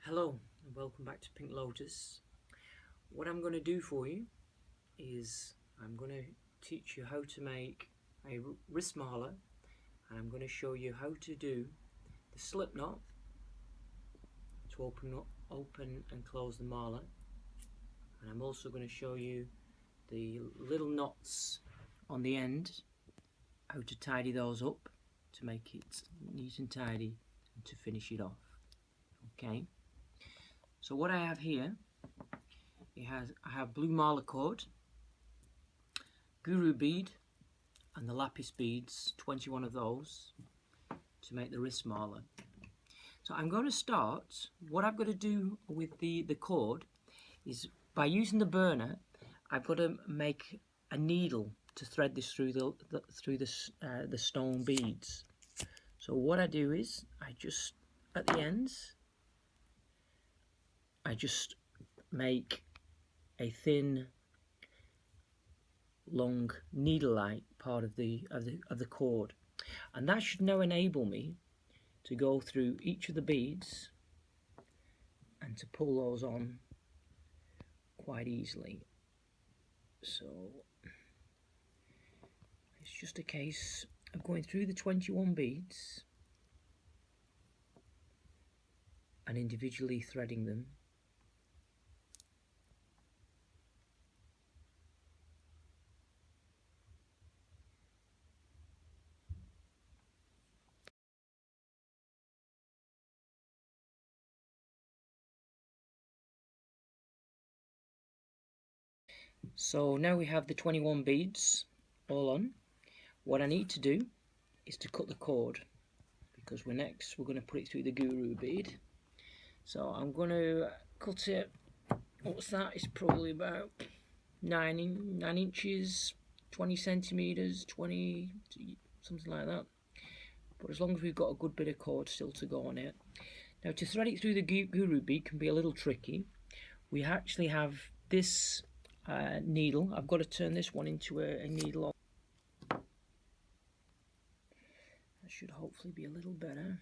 Hello and welcome back to Pink Lotus. What I'm going to do for you is I'm going to teach you how to make a wrist marler, and I'm going to show you how to do the slip knot to open and close the marler, and I'm also going to show you the little knots on the end, how to tidy those up to make it neat and tidy and to finish it off. Okay. So what I have here, I have blue marler cord, guru bead, and the lapis beads, 21 of those, to make the wrist marler. So I'm going to start. What I've got to do with the cord is, by using the burner, I've got to make a needle to thread this through the stone beads. So what I do is, at the ends, I just make a thin, long needle-like part of the cord, and that should now enable me to go through each of the beads and to pull those on quite easily. So it's just a case of going through the 21 beads and individually threading them. So now we have the 21 beads all on. What I need to do is to cut the cord, because we're going to put it through the guru bead. So I'm going to cut it. What's that? It's probably about 9 inches, 20 centimeters, 20, something like that. But as long as we've got a good bit of cord still to go on it. Now, to thread it through the guru bead can be a little tricky. We actually have this needle. I've got to turn this one into a needle. That should hopefully be a little better.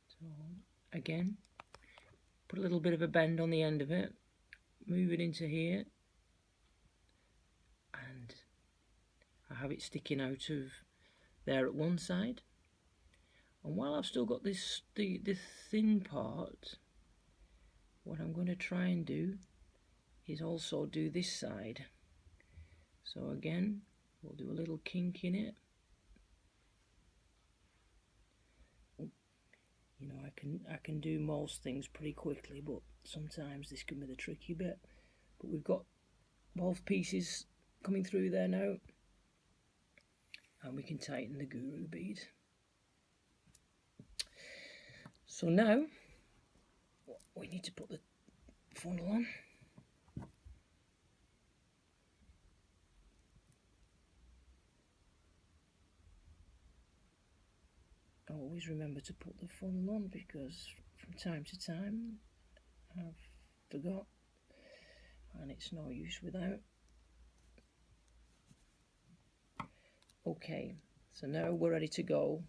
So again, put a little bit of a bend on the end of it, move it into here, and I have it sticking out of there at one side. And while I've still got this the thin part, what I'm going to try and do is also do this side. So again, we'll do a little kink in it. You know, I can do most things pretty quickly, but sometimes this can be the tricky bit. But we've got both pieces coming through there now, and we can tighten the guru bead. So now we need to put the funnel on. I always remember to put the funnel on, because from time to time I've forgot, and it's no use without. Okay, so now we're ready to go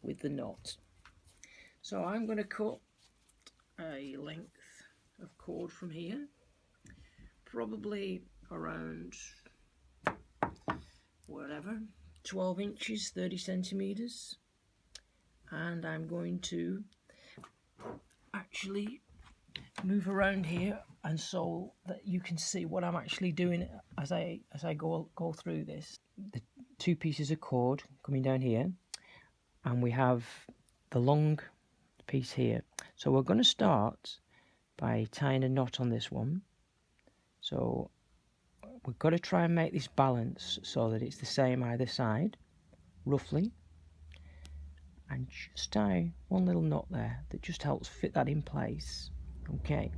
with the knot. So I'm going to cut a length of cord from here, probably around 12 inches, 30 centimeters, and I'm going to actually move around here, and so that you can see what I'm actually doing as I go through this. The two pieces of cord coming down here, and we have the long piece here. So we're going to start by tying a knot on this one. So we've got to try and make this balance so that it's the same either side, roughly, and just tie one little knot there that just helps fit that in place. Okay,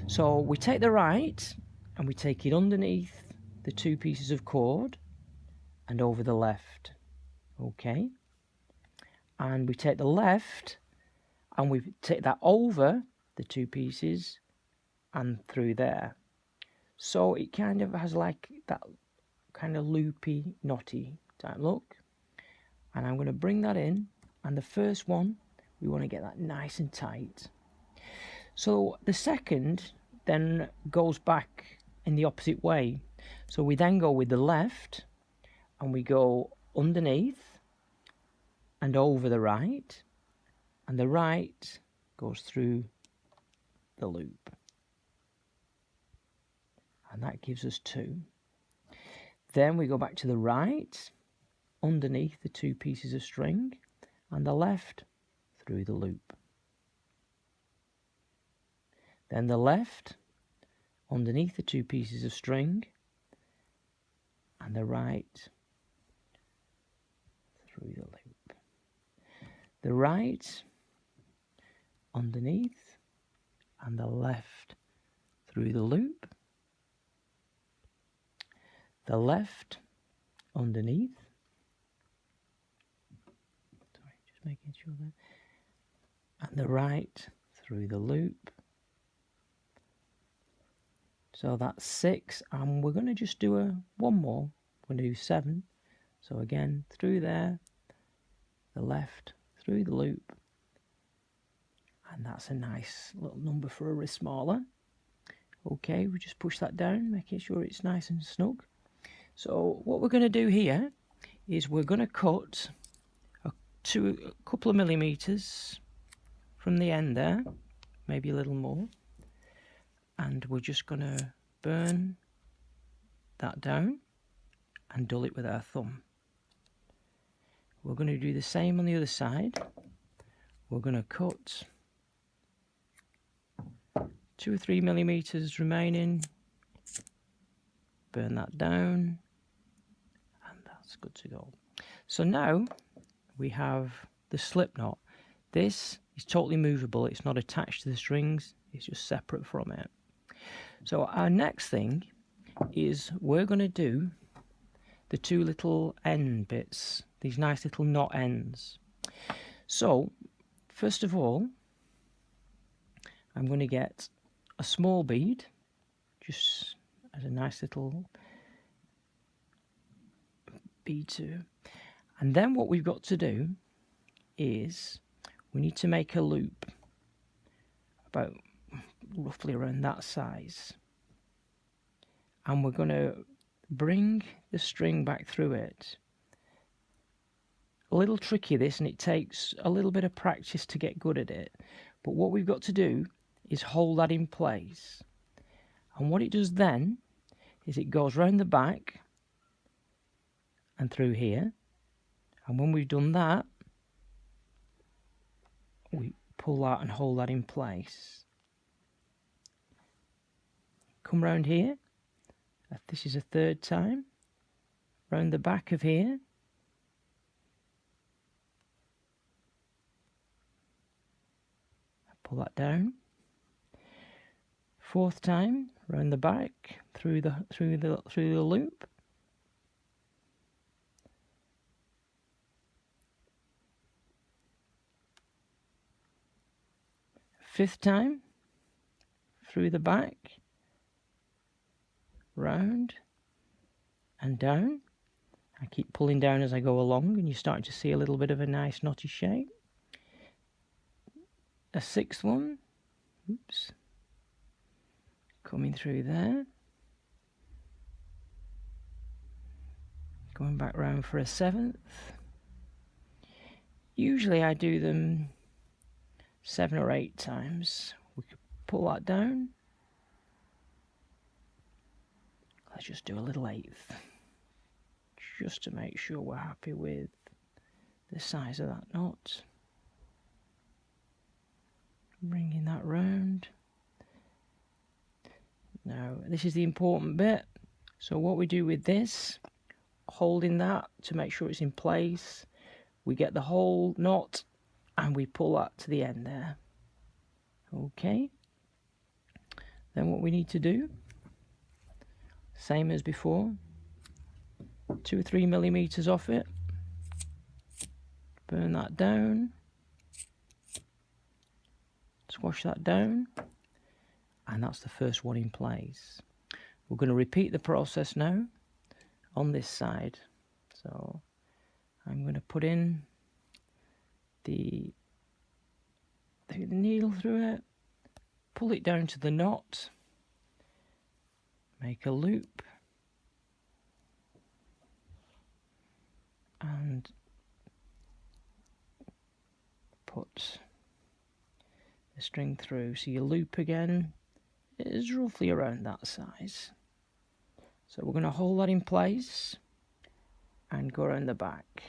so we take the right and we take it underneath the two pieces of cord and over the left. Okay, and we take the left and we take that over the two pieces and through there. So it kind of has like that kind of loopy, knotty type look. And I'm going to bring that in And the first one, we want to get that nice and tight. So the second then goes back in the opposite way. So we then go with the left, and we go underneath and over the right, and the right goes through the loop. And that gives us 2. Then we go back to the right, underneath the 2 pieces of string, and the left through the loop. Then the left, underneath the 2 pieces of string, and the right through the loop. The right, underneath, and the left through the loop. The left, underneath. Sorry, just making sure that. And the right through the loop. So that's 6, and we're going to just do one more. We're going to do 7. So again, through there, the left through the loop, and that's a nice little number for a wrist smaller. Okay, we just push that down, making sure it's nice and snug. So what we're going to do here is we're going to cut a couple of millimeters from the end there, maybe a little more, and we're just going to burn that down and dull it with our thumb. We're going to do the same on the other side. We're going to cut 2 or 3 millimeters remaining, burn that down, and that's good to go. So now we have the slip knot. This is totally movable. It's not attached to the strings. It's just separate from it. So our next thing is we're going to do the 2 little end bits, these nice little knot ends. So first of all, I'm going to get a small bead, just as a nice little bead too. And then what we've got to do is we need to make a loop about roughly around that size, and we're going to bring the string back through it. A little tricky this, and it takes a little bit of practice to get good at it, but what we've got to do is hold that in place. And what it does then is it goes round the back and through here, and when we've done that, we pull that and hold that in place. Come round here, this is a 3rd time, round the back of here, pull that down. 4th time, round the back, through the loop. 5th time, through the back, round and down. I keep pulling down as I go along, and you're starting to see a little bit of a nice knotty shape. A 6th one, oops, coming through there, going back round for a 7th. Usually I do them 7 or 8 times. We could pull that down. Let's just do a little 8th, just to make sure we're happy with the size of that knot. Bringing that round. Now this is the important bit. So what we do with this, holding that to make sure it's in place, we get the whole knot and we pull that to the end there. Okay, then what we need to do, same as before, 2 or 3 millimeters off it, burn that down, squash that down, and that's the first one in place. We're going to repeat the process now on this side. So I'm going to put in the needle through it, pull it down to the knot, make a loop, and put the string through. So your loop again is roughly around that size. So we're going to hold that in place and go around the back.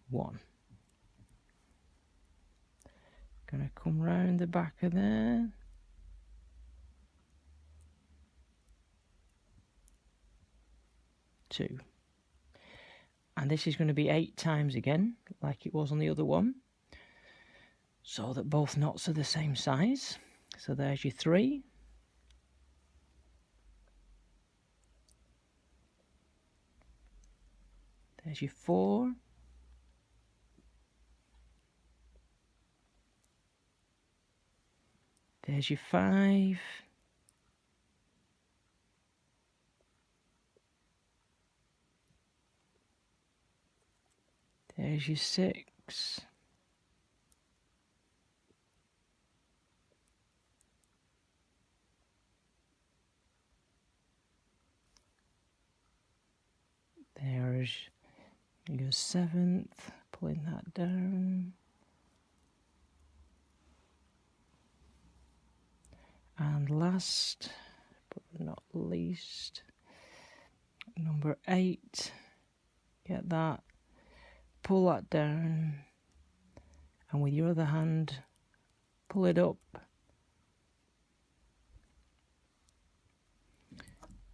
1. Going to come round the back of there. 2. And this is going to be 8 times again, like it was on the other one, so that both knots are the same size. So there's your 3. There's your 4. There's your 5. There's your 6. There's your 7th, pulling that down. And last, but not least, number 8. Get that, pull that down, and with your other hand, pull it up.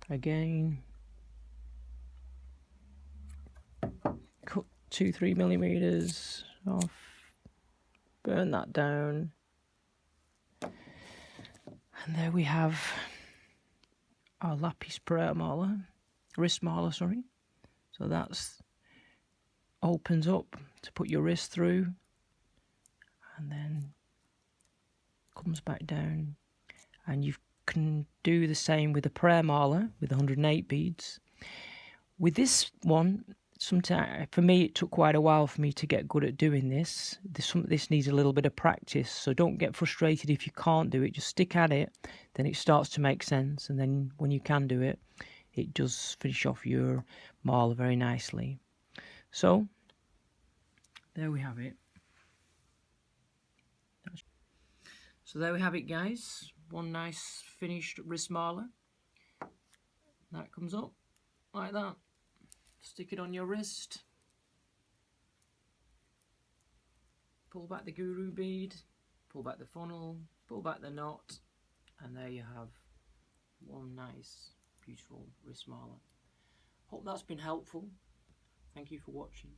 Again, cut 2-3 millimeters off, burn that down, and there we have our lapis prayer marla, wrist marla, sorry. So that's opens up to put your wrist through, and then comes back down, and you can do the same with the prayer marla with 108 beads. With this one, sometimes for me it took quite a while for me to get good at doing this. This needs a little bit of practice, so don't get frustrated if you can't do it. Just stick at it, then it starts to make sense, and then when you can do it, it does finish off your marla very nicely. So there we have it. So there we have it, guys. One nice finished wrist marla. That comes up like that. Stick it on your wrist. Pull back the guru bead. Pull back the funnel. Pull back the knot. And there you have one nice, beautiful wrist marla. Hope that's been helpful. Thank you for watching.